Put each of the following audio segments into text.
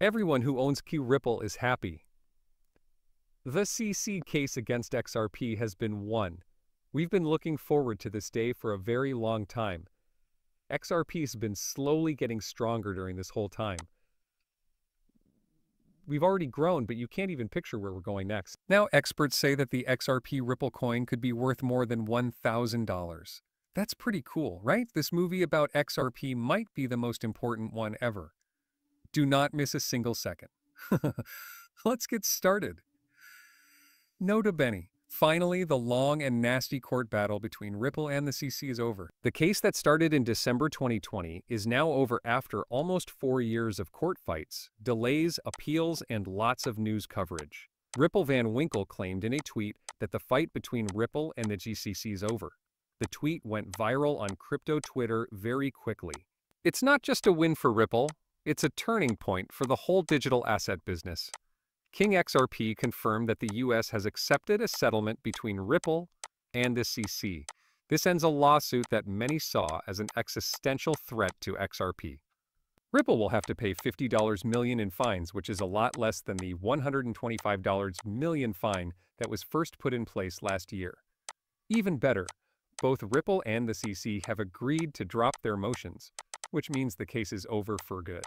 Everyone who owns Q Ripple is happy. The CC case against XRP has been won. We've been looking forward to this day for a very long time. XRP has been slowly getting stronger during this whole time. We've already grown, but you can't even picture where we're going next. Now experts say that the XRP Ripple coin could be worth more than $1,000. That's pretty cool, right? This movie about XRP might be the most important one ever. Do not miss a single second. Let's get started. Nota bene. Finally, the long and nasty court battle between Ripple and the CC is over. The case that started in December 2020 is now over after almost 4 years of court fights, delays, appeals, and lots of news coverage. Ripple Van Winkle claimed in a tweet that the fight between Ripple and the GCC is over. The tweet went viral on crypto Twitter very quickly. It's not just a win for Ripple, it's a turning point for the whole digital asset business. King XRP confirmed that the US has accepted a settlement between Ripple and the CC. This ends a lawsuit that many saw as an existential threat to XRP. Ripple will have to pay $50 million in fines, which is a lot less than the $125 million fine that was first put in place last year. Even better, both Ripple and the CC have agreed to drop their motions, which means the case is over for good.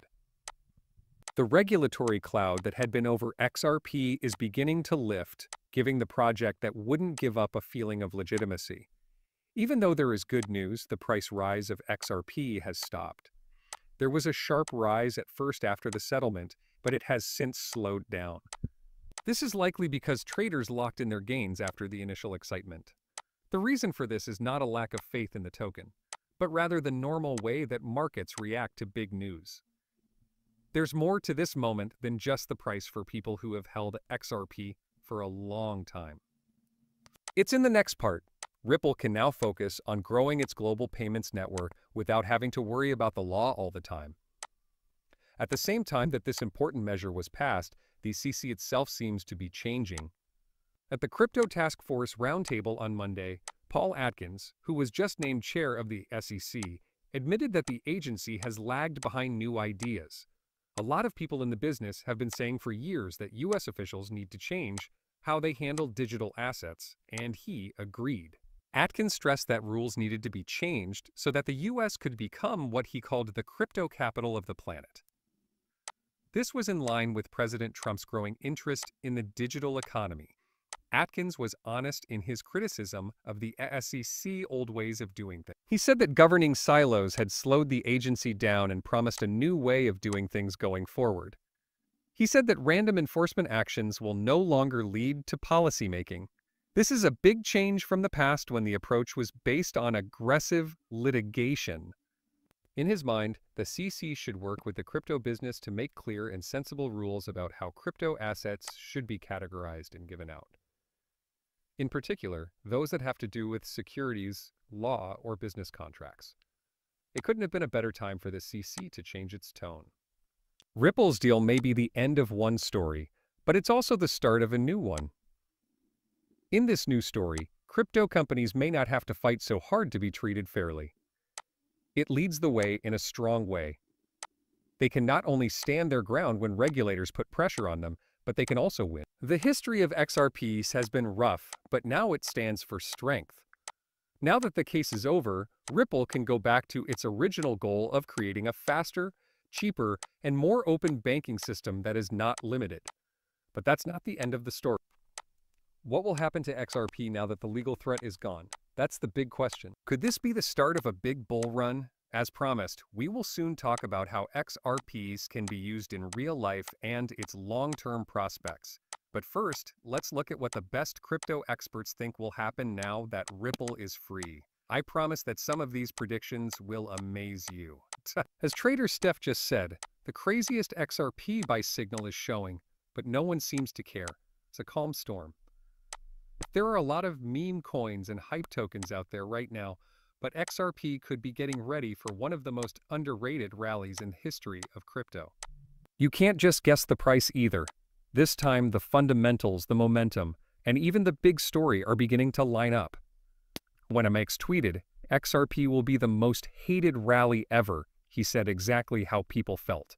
The regulatory cloud that had been over XRP is beginning to lift, giving the project that wouldn't give up a feeling of legitimacy. Even though there is good news, the price rise of XRP has stopped. There was a sharp rise at first after the settlement, but it has since slowed down. This is likely because traders locked in their gains after the initial excitement. The reason for this is not a lack of faith in the token, but rather the normal way that markets react to big news. There's more to this moment than just the price for people who have held XRP for a long time. It's in the next part. Ripple can now focus on growing its global payments network without having to worry about the law all the time. At the same time that this important measure was passed, the CC itself seems to be changing. At the Crypto Task Force Roundtable on Monday, Paul Atkins, who was just named chair of the SEC, admitted that the agency has lagged behind new ideas. A lot of people in the business have been saying for years that US officials need to change how they handle digital assets, and he agreed. Atkins stressed that rules needed to be changed so that the US could become what he called the crypto capital of the planet. This was in line with President Trump's growing interest in the digital economy. Atkins was honest in his criticism of the SEC old ways of doing things. He said that governing silos had slowed the agency down and promised a new way of doing things going forward. He said that random enforcement actions will no longer lead to policymaking. This is a big change from the past when the approach was based on aggressive litigation. In his mind, the CC should work with the crypto business to make clear and sensible rules about how crypto assets should be categorized and given out. In particular, those that have to do with securities, law, or business contracts. It couldn't have been a better time for the CC to change its tone. Ripple's deal may be the end of one story, but it's also the start of a new one. In this new story, crypto companies may not have to fight so hard to be treated fairly. It leads the way in a strong way. They can not only stand their ground when regulators put pressure on them, but they can also win. The history of XRPs has been rough, but now it stands for strength. Now that the case is over, Ripple can go back to its original goal of creating a faster, cheaper, and more open banking system that is not limited. But that's not the end of the story. What will happen to XRP now that the legal threat is gone? That's the big question. Could this be the start of a big bull run? As promised, we will soon talk about how XRPs can be used in real life and its long-term prospects. But first, let's look at what the best crypto experts think will happen now that Ripple is free. I promise that some of these predictions will amaze you. As trader Steph just said, the craziest XRP buy signal is showing, but no one seems to care. It's a calm storm. There are a lot of meme coins and hype tokens out there right now, but XRP could be getting ready for one of the most underrated rallies in the history of crypto. You can't just guess the price either. This time, the fundamentals, the momentum, and even the big story are beginning to line up. When MX tweeted, XRP will be the most hated rally ever, he said exactly how people felt.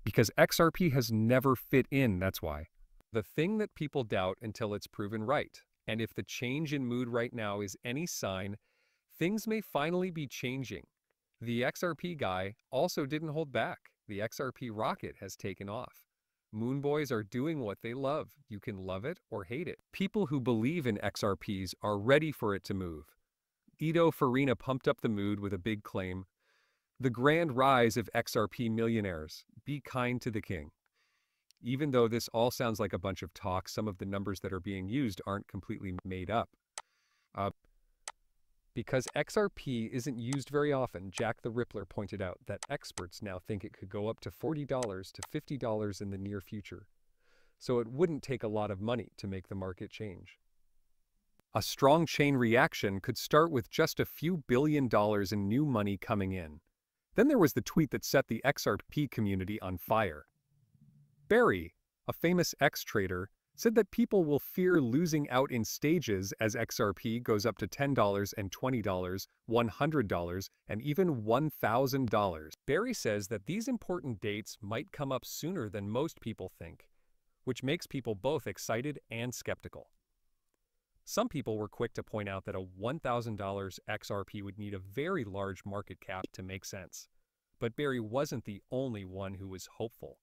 Because XRP has never fit in, that's why. The thing that people doubt until it's proven right. And if the change in mood right now is any sign, things may finally be changing. The XRP guy also didn't hold back. The XRP rocket has taken off. Moon boys are doing what they love. You can love it or hate it. People who believe in XRPs are ready for it to move. Ito Farina pumped up the mood with a big claim. The grand rise of XRP millionaires. Be kind to the king. Even though this all sounds like a bunch of talk, some of the numbers that are being used aren't completely made up. Because XRP isn't used very often, Jack the Rippler pointed out that experts now think it could go up to $40 to $50 in the near future. So it wouldn't take a lot of money to make the market change. A strong chain reaction could start with just a few $1 billion in new money coming in. Then there was the tweet that set the XRP community on fire. Barry, a famous X-trader, said that people will fear losing out in stages as XRP goes up to $10 and $20, $100, and even $1,000. Barry says that these important dates might come up sooner than most people think, which makes people both excited and skeptical. Some people were quick to point out that a $1,000 XRP would need a very large market cap to make sense. But Barry wasn't the only one who was hopeful.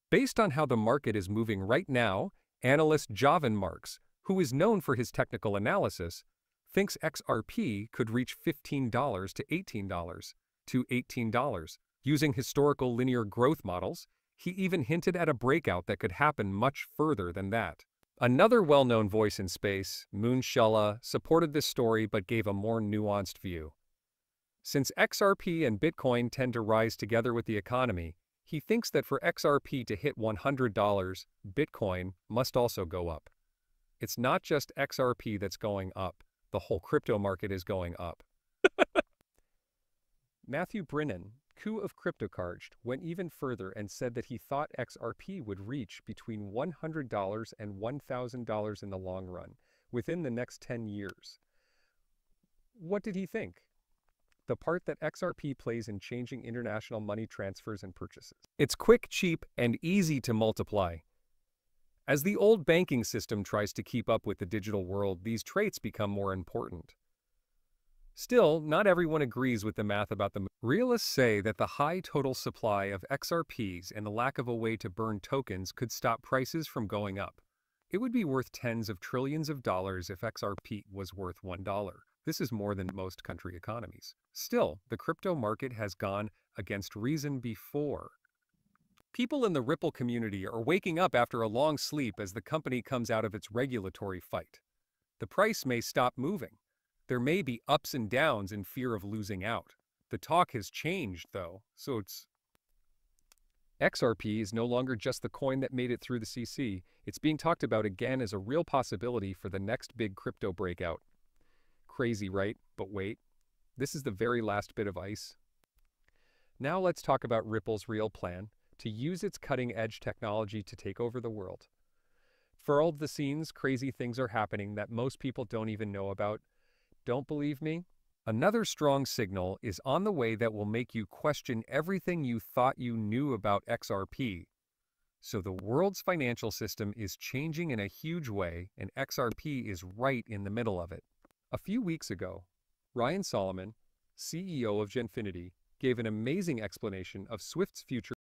Based on how the market is moving right now, analyst Javan Marks, who is known for his technical analysis, thinks XRP could reach $15 to $18. Using historical linear growth models, he even hinted at a breakout that could happen much further than that. Another well-known voice in space, Moon Shella, supported this story but gave a more nuanced view. Since XRP and Bitcoin tend to rise together with the economy, he thinks that for XRP to hit $100, Bitcoin must also go up. It's not just XRP that's going up, the whole crypto market is going up. Matthew Brennan, coup of cryptocurrencies, went even further and said that he thought XRP would reach between $100 and $1,000 in the long run, within the next 10 years. What did he think? The part that XRP plays in changing international money transfers and purchases. It's quick, cheap, and easy to multiply. As the old banking system tries to keep up with the digital world, these traits become more important. Still, not everyone agrees with the math about them. Realists say that the high total supply of XRPs and the lack of a way to burn tokens could stop prices from going up. It would be worth tens of trillions of dollars if XRP was worth $1. This is more than most country economies. Still, the crypto market has gone against reason before. People in the Ripple community are waking up after a long sleep as the company comes out of its regulatory fight. The price may stop moving. There may be ups and downs in fear of losing out. The talk has changed, though, so XRP is no longer just the coin that made it through the CC. It's being talked about again as a real possibility for the next big crypto breakout. Crazy, right? But wait, this is the very last bit of ice. Now let's talk about Ripple's real plan to use its cutting-edge technology to take over the world. For all the scenes, crazy things are happening that most people don't even know about. Don't believe me? Another strong signal is on the way that will make you question everything you thought you knew about XRP. So the world's financial system is changing in a huge way, and XRP is right in the middle of it. A few weeks ago, Ryan Solomon, CEO of Genfinity, gave an amazing explanation of Swift's future